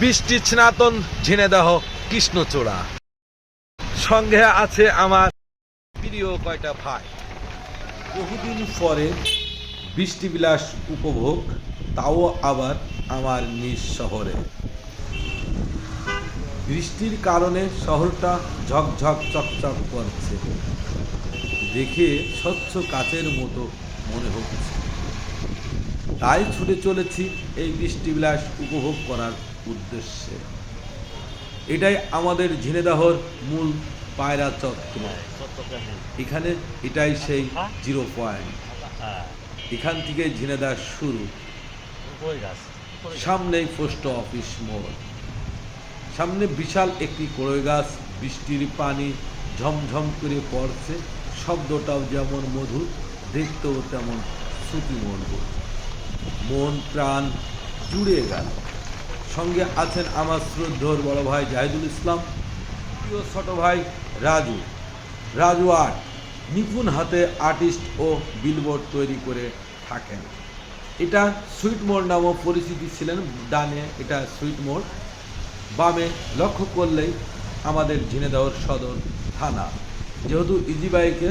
বৃষ্টি স্নাতন ঝিনেদাহ কৃষ্ণচূড়া। সঙ্গে আছে আমার প্রিয় কয়টা ভাই। বহুদিন পরে বৃষ্টিবিলাস উপভোগ, তাও আবার আমার নিজ শহরে। বৃষ্টির কারণে শহরটা ঝকঝক চকচক করছে, দেখে স্বচ্ছ কাচের মতো মনে হচ্ছে। তাই ছুটে চলেছি এই বৃষ্টিবিলাস উপভোগ করার উদ্দেশ্যে। এটাই আমাদের ঝিনেদাহর মূল পায়রা চত্বর। এখানে এটাই সেই জিরো পয়েন্ট। এখান থেকে ঝিনেদাহ শুরু। সামনেই পোস্ট অফিস মোড়, সামনে বিশাল একটি কড়ই গাছ। বৃষ্টির পানি ঝমঝম করে পড়ছে, শব্দটাও যেমন মধুর, দেখতেও তেমন শ্রুতিমধুর। মন প্রাণ জুড়ে গেল। সঙ্গে আছেন আমার শ্রদ্ধেয় বড় ভাই জাহিদুল ইসলাম, প্রিয় ছোট ভাই রাজু। রাজু আর্ট নিপুণ হাতে আর্টিস্ট ও বিলবোর্ড তৈরি করে থাকেন। এটা সুইট মোড় নামও পরিচিতি ছিলেন। ডানে এটা সুইট মোড়, বামে লক্ষ্য করলেই আমাদের ঝিনেদাহর সদর থানা। যেহেতু ইজি বাইকে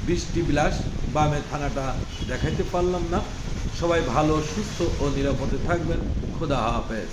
বৃষ্টিবিলাস, বামে থানাটা দেখাইতে পারলাম না। সবাই ভালো, সুস্থ ও নিরাপদে থাকবেন। খোদা হাফেজ।